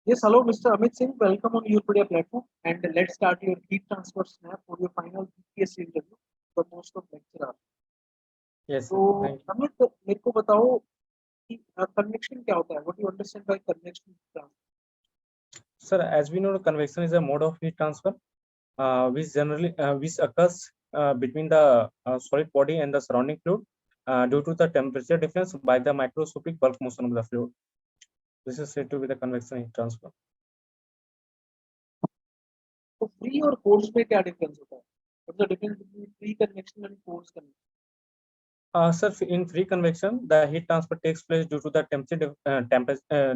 Yes, hello, Mr. Amit Singh. Welcome on YourPedia platform, and let's start your heat transfer snap for your final BPSC interview for most of lecture hours. Yes, तो thank you. Amit मेरे को बताओ कि convection क्या होता है? What do you understand by convection heat transfer? Sir, as we know, convection is a mode of heat transfer, which generally which occurs between the solid body and the surrounding fluid due to the temperature difference by the microscopic bulk motion of the fluid. This is said to be the convection heat transfer. तो free और force में क्या difference होता है? What's the difference between free convection and forced convection? Sir, in free convection, the heat transfer takes place due to the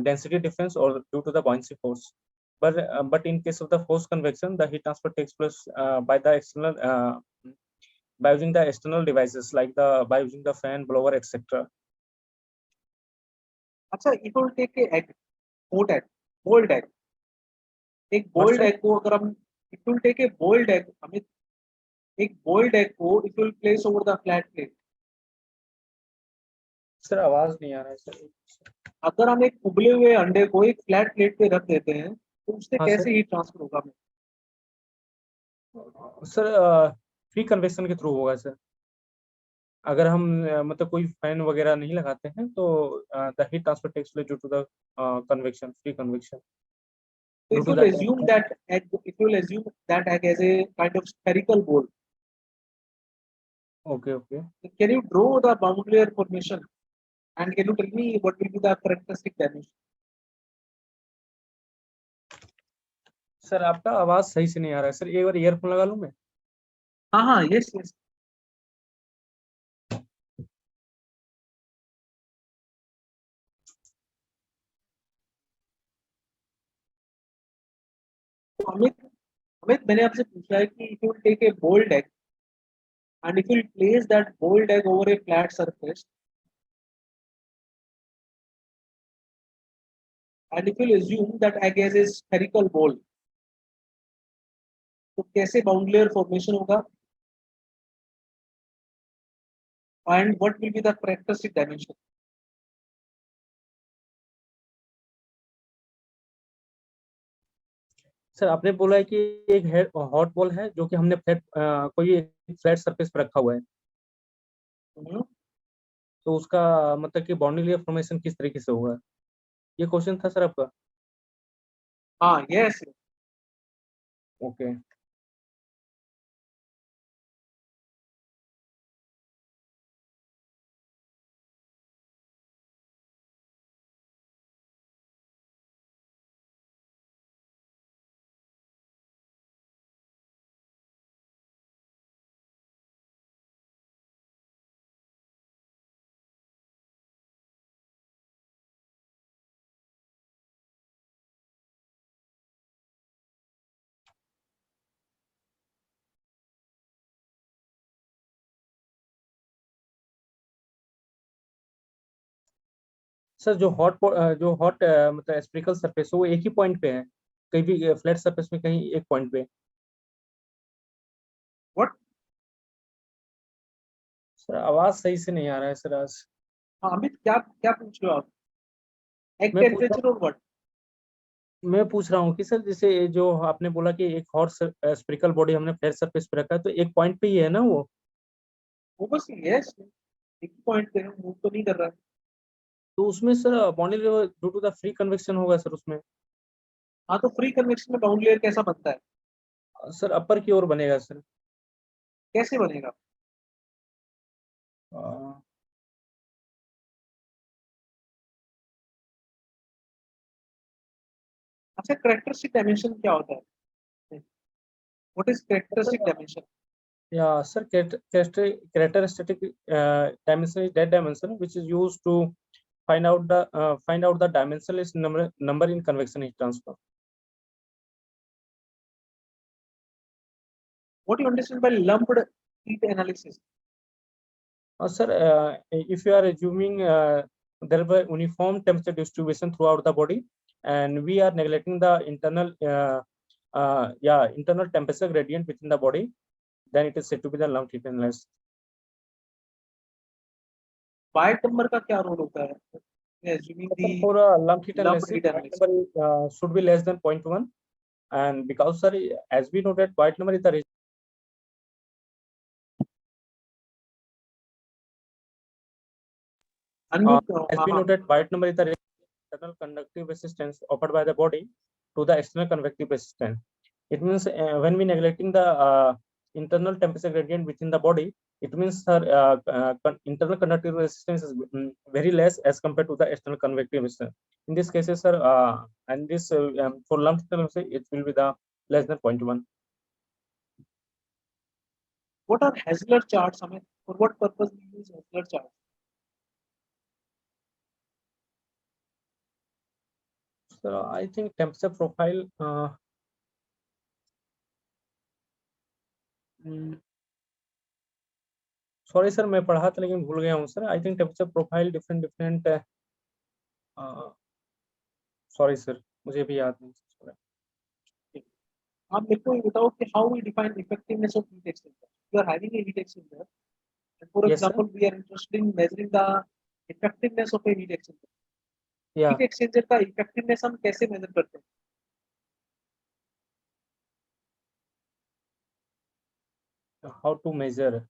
density difference or due to the buoyancy force. But in case of the forced convection, the heat transfer takes place by the external by using the external devices like by using the fan, blower, etc. अच्छा, if you take a egg, boiled egg, एक boiled egg को अगर हम if you take a boiled egg, Amit, एक boiled egg को if you place over the flat plate, sir आवाज नहीं आ रहा है सर। अगर हम एक उबले हुए अंडे को एक फ्लैट प्लेट पे रख देते हैं तो उससे हाँ, कैसे हीट ट्रांसफर होगा? सर फ्री कन्वेक्शन के थ्रू होगा सर। अगर हम मतलब कोई फैन वगैरह नहीं लगाते हैं तो the heat transfer takes place due to the convection, free convection. So if you'll assume that egg as a kind of spherical bowl, okay, can you draw the boundary layer formation and can you tell me what will be the characteristic dimension? Sir आपका आवाज सही से नहीं आ रहा है sir, एक बार earphone लगा लूं मैं? हाँ, yes. तो अमित मैंने आपसे पूछा है कि if you take a boiled egg and if you place that boiled egg over a flat surface and if you assume that egg as a spherical bowl, तो कैसे बाउंड्री लेयर फॉर्मेशन होगा and what will be the characteristic dimension? Sir आपने बोला है कि एक hot ball है जो कि हमने कोई एक फ्लैट सरफेस पर रखा हुआ है, तो उसका मतलब कि बाउंड्री लेयर फॉर्मेशन किस तरीके से होगा, ये क्वेश्चन था सर आपका? हाँ, yes. ओके। सर जो हॉट मतलब स्पेरिकल सरफेस है वो एक ही पॉइंट पे है, कहीं भी फ्लैट सरफेस में कहीं एक पॉइंट पे? What? सर आवाज सही से नहीं आ रहा है सर आज। हाँ अमित, क्या क्या पूछ रहे हो आप? एग मैं पूछ टेम्परेचर और व्हाट? मैं पूछ रहा हूँ कि सर जैसे जो आपने बोला कि एक हॉट स्पेरिकल बॉडी हमने फ्लैट सरफेस पे रखा है, तो एक पॉइंट पे ही है ना वो बस यस, एक पॉइंट पे मूव तो नहीं कर रहा है। तो उसमें sir boundary layer due to the free convection होगा सर उसमें। हाँ, तो फ्री कन्वेक्शन में बाउंड्री लेयर कैसा बनता है? सर अपर की ओर बनेगा सर। कैसे बनेगा? अच्छा, कैरेक्टरिस्टिक डायमेंशन क्या होता है? What is characteristic dimension? Yeah, sir, characteristic dimension is that dimension which is used to find out the dimensionless number in convection heat transfer. What do you understand by lumped heat analysis? Sir, if you are assuming there will be uniform temperature distribution throughout the body, and we are neglecting the internal internal temperature gradient within the body, then it is said to be the lumped heat analysis. Biot number का क्या role होता है? assuming Sir, the for a lumped heat lumped analysis, heat white analysis. number should be less than 0.1, and because sir, as we know that white number is the as we know that white number is the internal conductive resistance offered by the body to the external convective resistance. It means when we neglecting the internal temperature gradient within the body, it means internal conductive resistance is very less as compared to the external convective resistance. In this case, sir, and this for lumped analysis, it will be the less than 0.1. What are Hasler charts? I mean, for what purpose we use Hasler charts? So I think temperature profile. Sorry sir मैं पढ़ा था लेकिन भूल गया हूँ sir I think temperature profile different sorry sir मुझे भी याद नहीं आप मेरे को बताओ कि how we define effectiveness of heat exchanger. You are having a heat exchanger, and for Yes, example, we are interested in measuring the effectiveness of a heat exchanger. Yeah. Heat exchanger का effectiveness हम कैसे measure करते हैं? How to measure?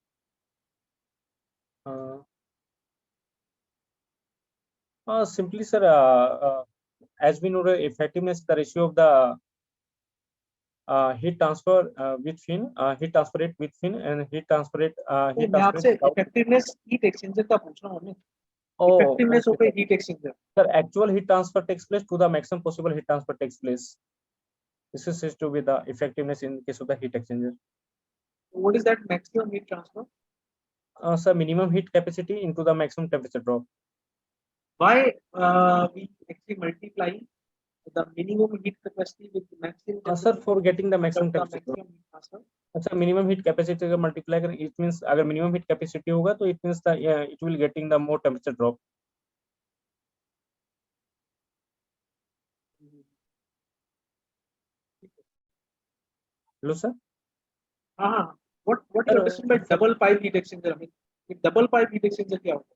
Simply, sir, as we know, the effectiveness, the ratio of the heat transfer within, heat transfer rate within, and heat transfer rate. तो मैं आपसे effectiveness heat exchanger का पूछ रहा हूँ मैं. Effectiveness of a heat exchanger. Sir, actual heat transfer takes place to the maximum possible heat transfer takes place. This is said to be the effectiveness in case of the heat exchanger. What is that maximum heat transfer? Sir, minimum heat capacity into the maximum temperature drop. Why we actually multiply the minimum heat capacity with the maximum? Sir, for getting the maximum temperature maximum heat transfer. अच्छा minimum heat capacity अगर multiply करें it means अगर minimum heat capacity होगा तो it means that it will getting the more temperature drop. Hello sir. What do you understand by double pipe heat exchanger? I mean, double pipe heat exchanger क्या होता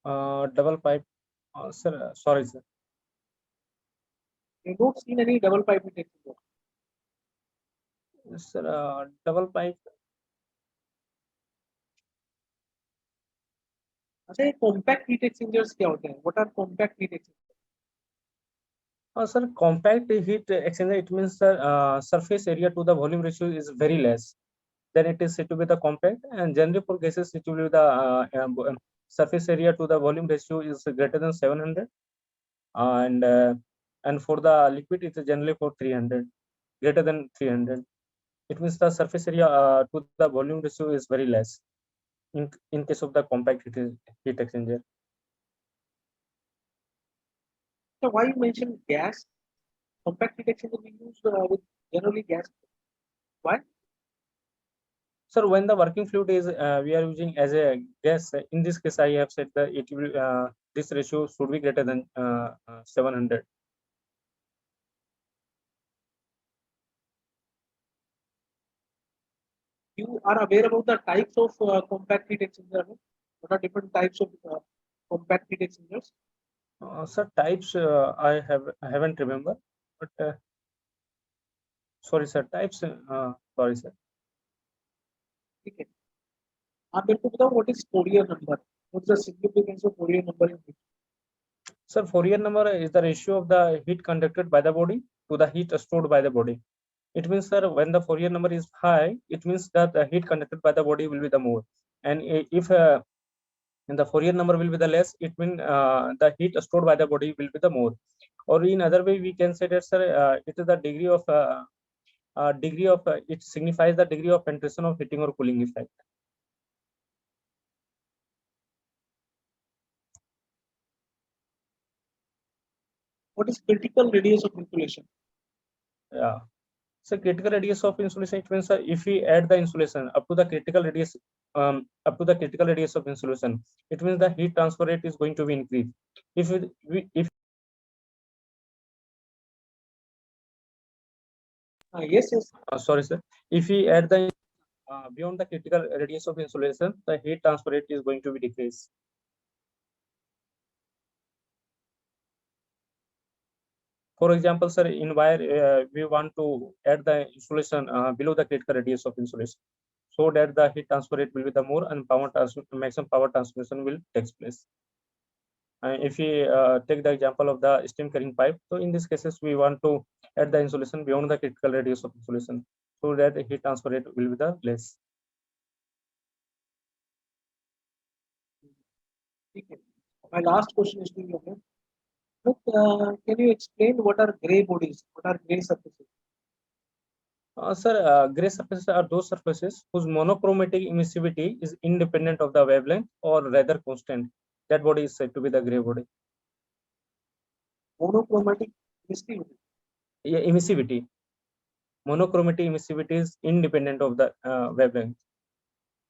है? Double pipe. Sir, sorry sir. You don't see any double pipe heat exchanger. Sir, double pipe. अच्छा ये compact heat exchangers क्या होते हैं? What are compact heat exchangers? Sir, compact heat exchanger it means the surface area to the volume ratio is very less. Then it is said to be the compact, and generally for gases it will be the surface area to the volume ratio is greater than 700, and for the liquid it is generally for 300, greater than 300. It means the surface area to the volume ratio is very less in case of the compact heat exchanger. So why you mentioned gas? Compact heat exchanger we use with generally gas. Why? Sir, when the working fluid is we are using as a gas, in this case I have said that it will this ratio should be greater than 700. You are aware about the types of compact heat exchanger? What are different types of compact heat exchangers? Sir, types I haven't remember, but sorry sir, types. Sorry sir. Okay. आप मेरे को बताओ what is Fourier number? What's the significance of Fourier number in heat? Sir, Fourier number is the ratio of the heat conducted by the body to the heat stored by the body. It means, sir, when the Fourier number is high, it means that the heat conducted by the body will be the more. And if the Fourier number will be the less, it means the heat stored by the body will be the more. Or in other way, we can say that, sir, it is the degree of it signifies the degree of penetration of heating or cooling effect. What is critical radius of insulation? Yeah. So critical radius of insulation, it means if we add the insulation up to the critical radius of insulation, it means the heat transfer rate is going to be increased. Yes. Sorry sir, if we add the beyond the critical radius of insulation, the heat transfer rate is going to be decreased. For example, sir, in wire we want to add the insulation below the critical radius of insulation, so that the heat transfer rate will be the more and maximum power transmission will takes place. If we take the example of the steam carrying pipe, so in these cases we want to add the insulation beyond the critical radius of insulation, so that the heat transfer rate will be the less. Okay. My last question is to you. Okay? Look, can you explain what are gray bodies? What are gray surfaces? Sir, gray surfaces are those surfaces whose monochromatic emissivity is independent of the wavelength or rather constant. That body is said to be the gray body. Monochromatic emissivity. Yeah, emissivity. Monochromatic emissivity is independent of the wavelength.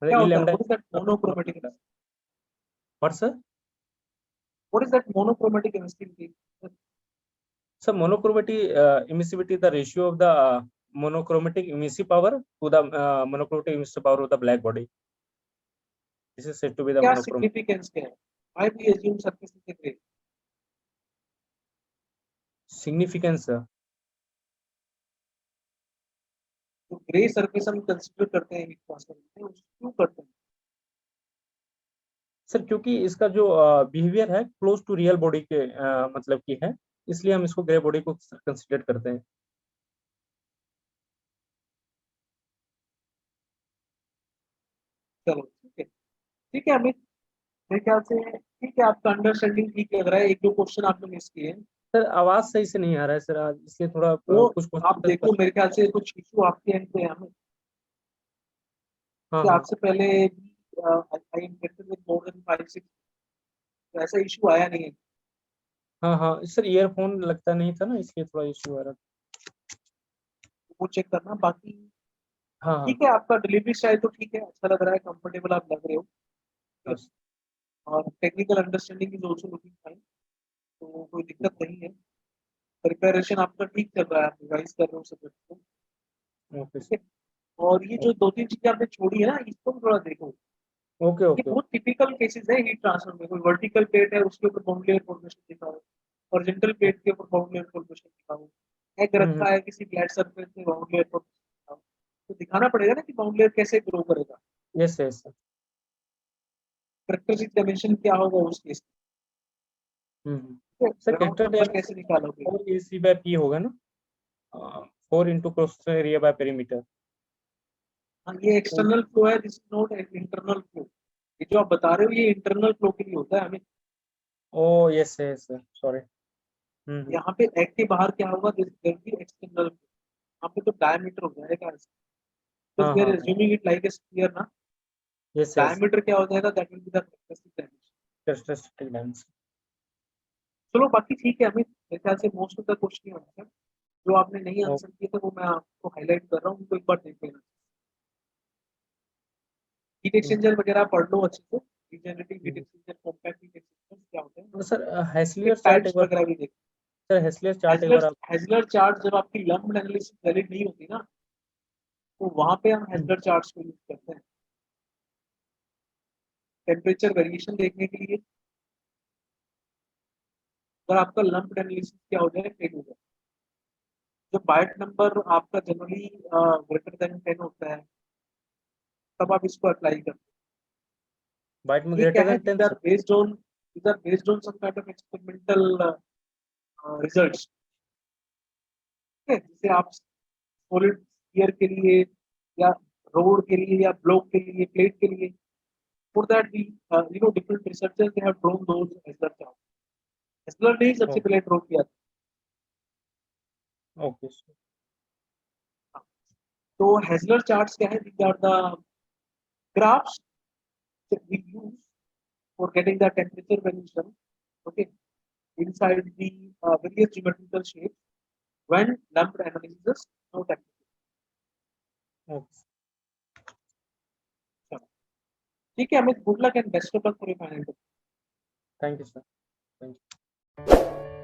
क्या होता है? What is that monochromatic? What, sir? What is that monochromatic emissivity? So monochromatic emissivity is the ratio of the monochromatic emissive power to the monochromatic emissive power of the black body. This is said to be the क्या monochromatic. significance क्या है? Why we assume surface is gray? Significance, sir. तो grey surface हम consider करते हैं heat transfer में, क्यों करते हैं? सर क्योंकि इसका जो बिहेवियर है क्लोज टू रियल बॉडी के मतलब की है, इसलिए हम इसको ग्रे बॉडी को कंसीडर करते हैं. चलो ठीक है अमित, मेरे ख्याल से ठीक है, आपका अंडरस्टैंडिंग ठीक लग रहा है. एक दो क्वेश्चन आपने मिस किए. सर आवाज सही से नहीं आ रहा है सर आज, इसलिए थोड़ा वो कुछ आप देखो, मेरे ख्याल से कुछ इशू आपके एंड पे है. हाँ आपसे पहले I interacted with more than 5-6, तो ऐसा इशू आया नहीं है. हाँ सर, ईयरफोन लगता नहीं था ना, इसलिए थोड़ा इशू आ रहा था. वो चेक करना. बाकी हाँ ठीक है, आपका डिलीवरी स्टाइल तो ठीक है, अच्छा लग रहा है, कंफर्टेबल आप लग रहे हो, और technical understanding is also looking fine, तो कोई दिक्कत नहीं है. प्रिपरेशन आपका ठीक चल रहा है, आप रिवाइज कर रहे हो सब्जेक्ट को. ओके. और ये जो 2-3 चीजें आपने छोड़ी है ना, इसको भी थोड़ा देखो. ओके ये ओके. बहुत टिपिकल केसेस है हीट ट्रांसफर में. कोई वर्टिकल प्लेट है, उसके ऊपर बाउंड लेयर फॉर्मेशन दिखा हो, हॉरिजॉन्टल प्लेट के ऊपर बाउंड लेयर फॉर्मेशन दिखा हो, एग रखा है किसी फ्लैट सरफेस में, बाउंड लेयर फॉर्मेशन दिखा हो, तो दिखाना पड़ेगा ना कि बाउंड लेयर कैसे ग्रो करेगा. Yes yes. कैरेक्टरिस्टिक डायमेंशन क्या होगा उस केस में, सर ग्राउंड नंबर कैसे निकालोगे. 4 होगा ना, 4 into cross area bye perimeter. हाँ, ये एक्सटर्नल फ्लो है, this is not internal flow. ये जो आप बता रहे हो ये इंटरनल फ्लो के लिए होता है. हमें ओ यस यस सॉरी. यहाँ पे एग के बाहर क्या होगा, दिस इज एक्सटर्नल. यहाँ पे तो डायमीटर हो जाएगा, because we are assuming it like a sphere ना. Yes yes. डायमीटर क्या हो जाएगा, that will be the characteristic dimension. चलो बाकी ठीक है अमित, मेरे ख्याल से most of the question answer जो आपने नहीं आंसर किए थे वो मैं आपको हाईलाइट कर रहा हूँ, उनको एक बार देख लेना. हीट एक्सचेंजर वगैरह पढ़ लो अच्छे से. Regenerative heat exchanger, compact heat exchanger क्या होते हैं. सर हेसलियर चार्ट एक बार वगैरह भी देख. सर हेसलियर चार्ट एक बार आप. हेजलर चार्ट जब आपकी लंप्ड एनालिसिस वैलिड नहीं होती ना, तो वहां पे हम हेजलर चार्ट्स को यूज करते हैं टेम्परेचर वेरिएशन देखने के लिए. अगर आपका लंप्ड एनालिसिस क्या हो जाए, फेल हो जाए, जब बाइट नंबर आपका जनरली ग्रेटर देन 10 होता है, तब आप इसको अप्लाई करते हैं. बाइट में ये क्या ग्रेटर है, then these are based on some kind of experimental results. जैसे आप सॉलिड स्फीयर के लिए या रोड के लिए या ब्लॉक के लिए, प्लेट के लिए, for that we different researchers they have drawn those Hessler charts. Hessler ने ही सबसे पहले ड्रॉ किया था. ओके. तो Hessler charts क्या है, these are the graphs that we use for getting the temperature variation, okay, inside the various geometrical shapes when lumped analysis is not applicable. ठीक है Amit, good luck and best of luck for your final. Thank you sir. Thank you.